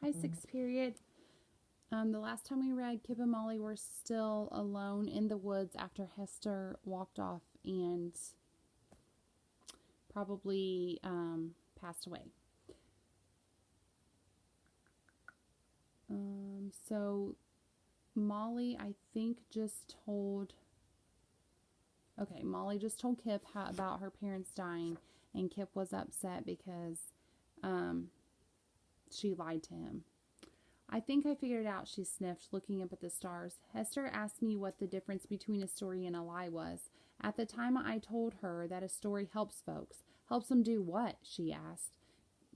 Hi, sixth period. The last time we read, Kip and Molly were still alone in the woods after Hester walked off and probably passed away. So Molly, I think, just told. Okay, Molly just told Kip about her parents dying, and Kip was upset because she lied to him. I think I figured it out, she sniffed, looking up at the stars. Hester asked me what the difference between a story and a lie was. At the time, I told her that a story helps folks. Helps them do what? She asked.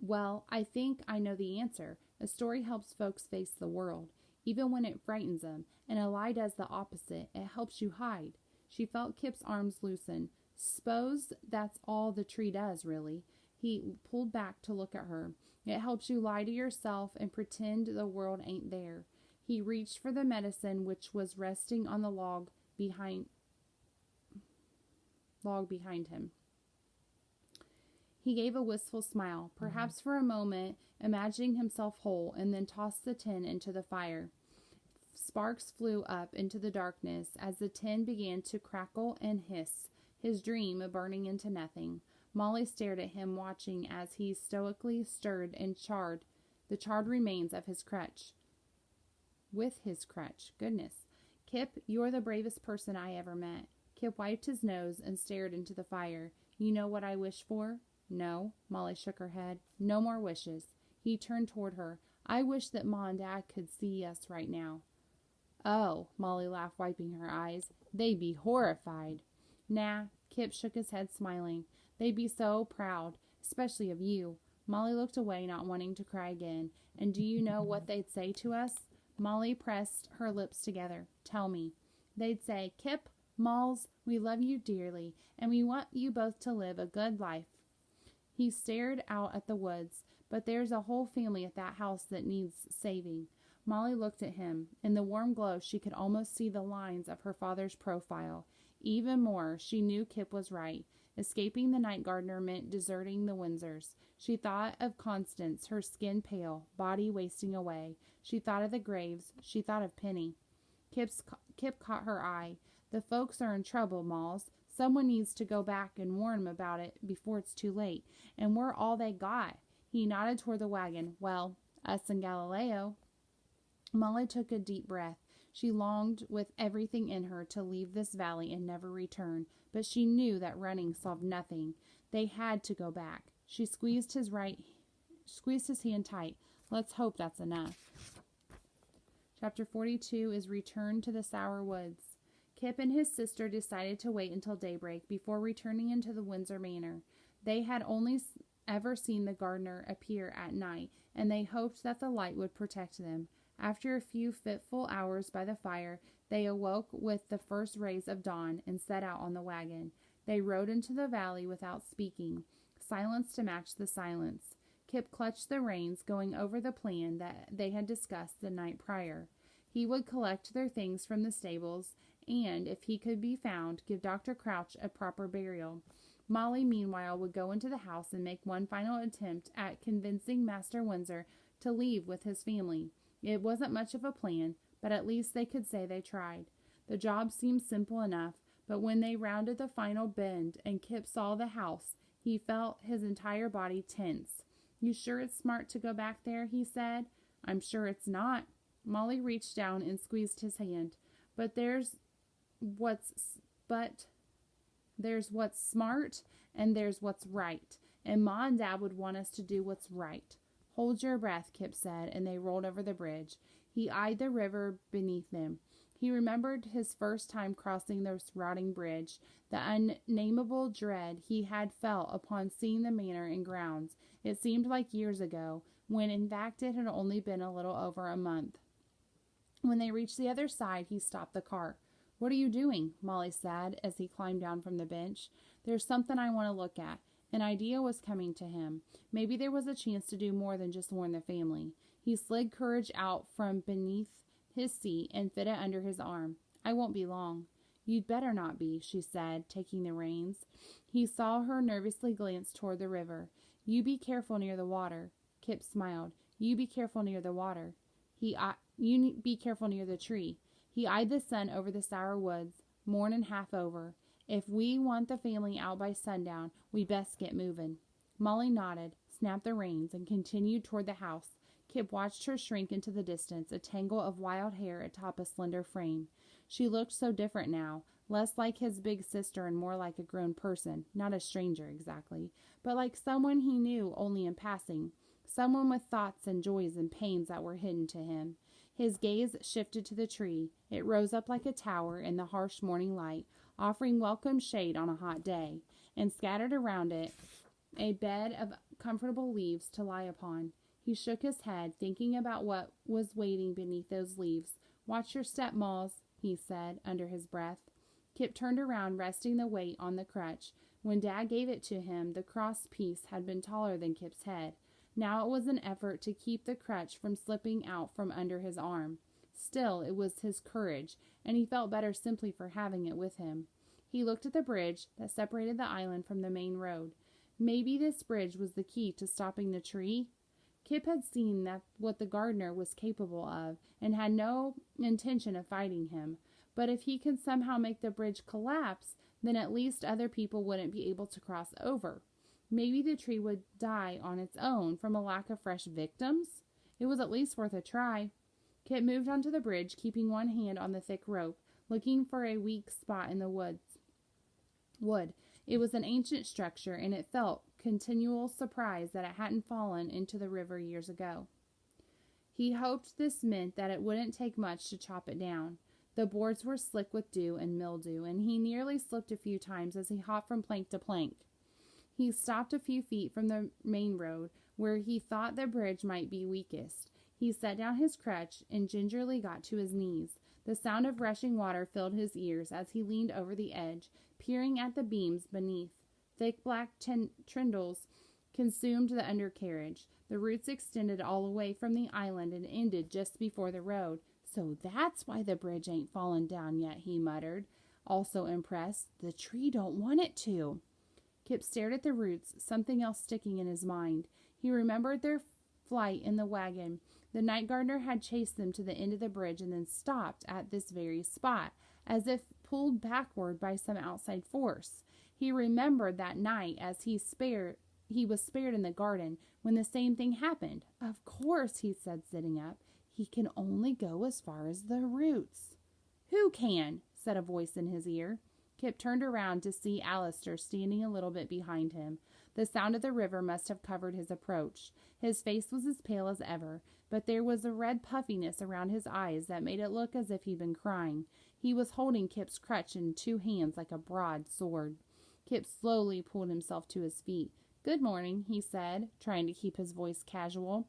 Well, I think I know the answer. A story helps folks face the world, even when it frightens them, and a lie does the opposite. It helps you hide. She felt Kip's arms loosen. S'pose that's all the tree does, really. He pulled back to look at her. It helps you lie to yourself and pretend the world ain't there. He reached for the medicine which was resting on the log behind him. He gave a wistful smile, perhaps for a moment, imagining himself whole, and then tossed the tin into the fire. Sparks flew up into the darkness as the tin began to crackle and hiss, his dream burning into nothing. Molly stared at him, watching as he stoically stirred and charred the charred remains of his crutch. With his crutch. Goodness. Kip, you're the bravest person I ever met. Kip wiped his nose and stared into the fire. You know what I wish for? No. Molly shook her head. No more wishes. He turned toward her. I wish that Ma and Dad could see us right now. Oh, Molly laughed, wiping her eyes. They'd be horrified. Nah. Kip shook his head, smiling. They'd be so proud, especially of you. Molly looked away, not wanting to cry again. And do you know what they'd say to us? Molly pressed her lips together. Tell me. They'd say, Kip, Molls, we love you dearly, and we want you both to live a good life. He stared out at the woods. But there's a whole family at that house that needs saving. Molly looked at him. In the warm glow, she could almost see the lines of her father's profile. Even more, she knew Kip was right. Escaping the night Gardner meant deserting the Windsors. She thought of Constance, her skin pale, body wasting away. She thought of the graves. She thought of Penny. Kip caught her eye. The folks are in trouble, Molls. Someone needs to go back and warn them about it before it's too late. And we're all they got. He nodded toward the wagon. Well, us and Galileo. Molly took a deep breath. She longed with everything in her to leave this valley and never return, but she knew that running solved nothing. They had to go back. She squeezed his hand tight. Let's hope that's enough. Chapter 42 is Return to the Sour Woods. Kip and his sister decided to wait until daybreak before returning into the Windsor Manor. They had only ever seen the Gardner appear at night, and they hoped that the light would protect them. After a few fitful hours by the fire, they awoke with the first rays of dawn and set out on the wagon. They rode into the valley without speaking, silence to match the silence. Kip clutched the reins, going over the plan that they had discussed the night prior. He would collect their things from the stables, and, if he could be found, give Dr. Crouch a proper burial. Molly, meanwhile, would go into the house and make one final attempt at convincing Master Windsor to leave with his family. It wasn't much of a plan, but at least they could say they tried. The job seemed simple enough, but when they rounded the final bend and Kip saw the house, he felt his entire body tense. You sure it's smart to go back there? He said. I'm sure it's not. Molly reached down and squeezed his hand. But there's what's smart and there's what's right. And Ma and Dad would want us to do what's right. Hold your breath, Kip said, and they rolled over the bridge. He eyed the river beneath them. He remembered his first time crossing the rotting bridge, the unnameable dread he had felt upon seeing the manor and grounds. It seemed like years ago, when in fact it had only been a little over a month. When they reached the other side, he stopped the cart. What are you doing? Molly said as he climbed down from the bench. There's something I want to look at. An idea was coming to him. Maybe there was a chance to do more than just warn the family. He slid Courage out from beneath his seat and fit it under his arm. I won't be long. You'd better not be, she said, taking the reins. He saw her nervously glance toward the river. You be careful near the water. Kip smiled. You be careful near the water. You be careful near the tree. He eyed the sun over the sour woods, morn and half over. If we want the family out by sundown, we best get moving. Molly nodded, snapped the reins, and continued toward the house. Kip watched her shrink into the distance, a tangle of wild hair atop a slender frame. She looked so different now, less like his big sister and more like a grown person, not a stranger exactly, but like someone he knew only in passing, someone with thoughts and joys and pains that were hidden to him. His gaze shifted to the tree. It rose up like a tower in the harsh morning light, offering welcome shade on a hot day, and scattered around it a bed of comfortable leaves to lie upon. He shook his head, thinking about what was waiting beneath those leaves. "Watch your step, Mols," he said under his breath. Kip turned around, resting the weight on the crutch. When Dad gave it to him, the cross piece had been taller than Kip's head. Now it was an effort to keep the crutch from slipping out from under his arm. Still, it was his courage, and he felt better simply for having it with him. He looked at the bridge that separated the island from the main road. Maybe this bridge was the key to stopping the tree? Kip had seen that what the Gardner was capable of, and had no intention of fighting him. But if he could somehow make the bridge collapse, then at least other people wouldn't be able to cross over. Maybe the tree would die on its own from a lack of fresh victims? It was at least worth a try. Kip moved onto the bridge, keeping one hand on the thick rope, looking for a weak spot in the wood. It was an ancient structure, and it felt continual surprise that it hadn't fallen into the river years ago. He hoped this meant that it wouldn't take much to chop it down. The boards were slick with dew and mildew, and he nearly slipped a few times as he hopped from plank to plank. He stopped a few feet from the main road, where he thought the bridge might be weakest. He set down his crutch and gingerly got to his knees. The sound of rushing water filled his ears as he leaned over the edge, peering at the beams beneath. Thick black trindles consumed the undercarriage. The roots extended all away from the island and ended just before the road. "So that's why the bridge ain't fallen down yet," he muttered, also impressed. "The tree don't want it to." Kip stared at the roots, something else sticking in his mind. He remembered their flight in the wagon. The night gardener had chased them to the end of the bridge and then stopped at this very spot, as if pulled backward by some outside force. He remembered that night as he was spared in the garden when the same thing happened. "Of course," he said, sitting up. "He can only go as far as the roots." "Who can?" said a voice in his ear. Kip turned around to see Alistair standing a little bit behind him. The sound of the river must have covered his approach. His face was as pale as ever, but there was a red puffiness around his eyes that made it look as if he'd been crying. He was holding Kip's crutch in two hands like a broad sword. Kip slowly pulled himself to his feet. "Good morning," he said, trying to keep his voice casual.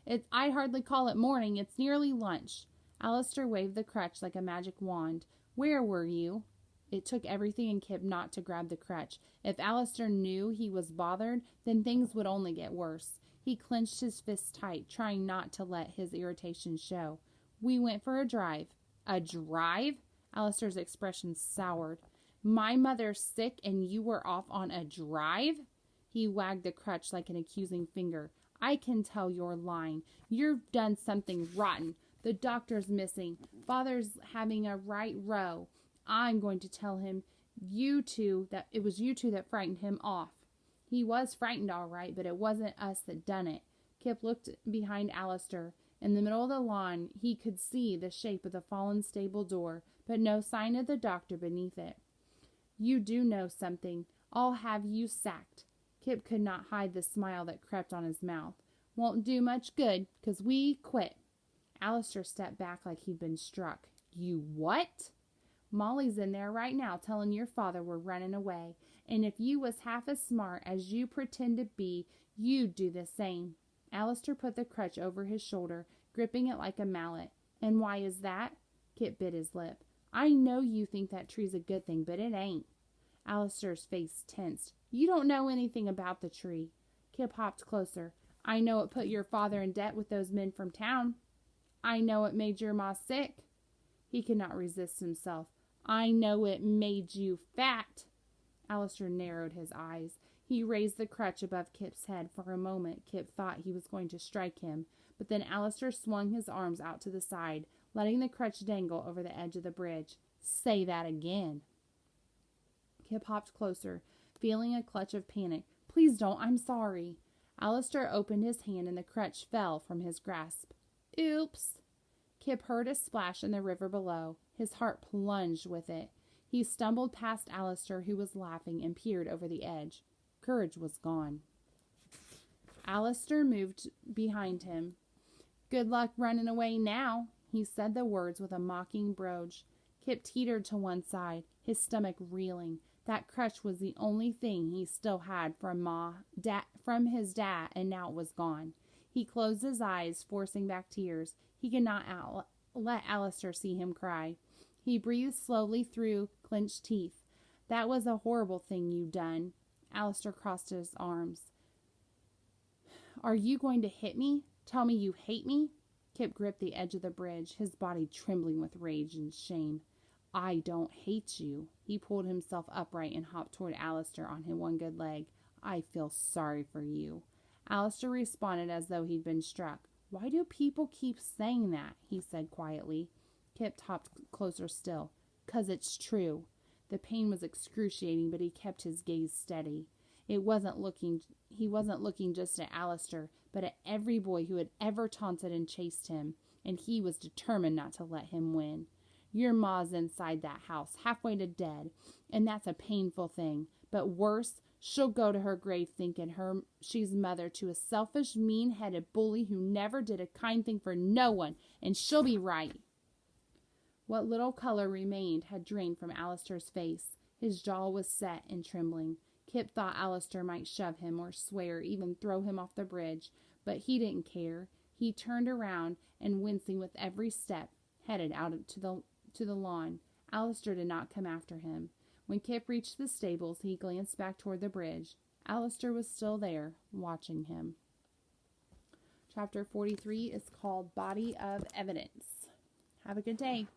I'd hardly call it morning. It's nearly lunch." Alistair waved the crutch like a magic wand. "Where were you?" It took everything in Kip not to grab the crutch. If Alistair knew he was bothered, then things would only get worse. He clenched his fists tight, trying not to let his irritation show. "We went for a drive." "A drive?" Alistair's expression soured. "My mother's sick and you were off on a drive?" He wagged the crutch like an accusing finger. "I can tell you're lying. You've done something rotten. The doctor's missing. Father's having a right row. I'm going to tell him that it was you two that frightened him off." He was frightened all right, but it wasn't us that done it. Kip looked behind Alistair. In the middle of the lawn, he could see the shape of the fallen stable door, but no sign of the doctor beneath it. "You do know something. I'll have you sacked." Kip could not hide the smile that crept on his mouth. "Won't do much good, 'cause we quit." Alistair stepped back like he'd been struck. "You what?" "Molly's in there right now telling your father we're running away. And if you was half as smart as you pretend to be, you'd do the same." Alistair put the crutch over his shoulder, gripping it like a mallet. "And why is that?" Kip bit his lip. "I know you think that tree's a good thing, but it ain't." Alistair's face tensed. "You don't know anything about the tree." Kip hopped closer. "I know it put your father in debt with those men from town." "I know it made your ma sick." He could not resist himself. "I know it made you fat." Alistair narrowed his eyes. He raised the crutch above Kip's head. For a moment, Kip thought he was going to strike him, but then Alistair swung his arms out to the side, letting the crutch dangle over the edge of the bridge. Say that again. Kip hopped closer, feeling a clutch of panic. Please don't, I'm sorry. Alistair opened his hand and the crutch fell from his grasp. Oops. Kip heard a splash in the river below. His heart plunged with it. He stumbled past Alistair, who was laughing, and peered over the edge. Courage was gone. Alistair moved behind him. Good luck running away now. He said the words with a mocking brogue. Kip teetered to one side, his stomach reeling. That crutch was the only thing he still had from his dad, and now it was gone. He closed his eyes, forcing back tears. He could not let Alistair see him cry. He breathed slowly through clenched teeth. That was a horrible thing you done. Alistair crossed his arms. Are you going to hit me? Tell me you hate me? Kip gripped the edge of the bridge, his body trembling with rage and shame. I don't hate you. He pulled himself upright and hopped toward Alistair on his one good leg. I feel sorry for you. Alistair responded as though he'd been struck. Why do people keep saying that? He said quietly. Kip hopped closer still. 'Cause it's true. The pain was excruciating, but he kept his gaze steady. He wasn't looking just at Alistair, but at every boy who had ever taunted and chased him, and he was determined not to let him win. Your ma's inside that house, halfway to dead, and that's a painful thing. But worse, she'll go to her grave thinking she's mother to a selfish, mean-headed bully who never did a kind thing for no one, and she'll be right. What little color remained had drained from Alistair's face. His jaw was set and trembling. Kip thought Alistair might shove him or swear, even throw him off the bridge, but he didn't care. He turned around and, wincing with every step, headed out to the lawn. Alistair did not come after him. When Kip reached the stables, he glanced back toward the bridge. Alistair was still there, watching him. Chapter 43 is called Body of Evidence. Have a good day.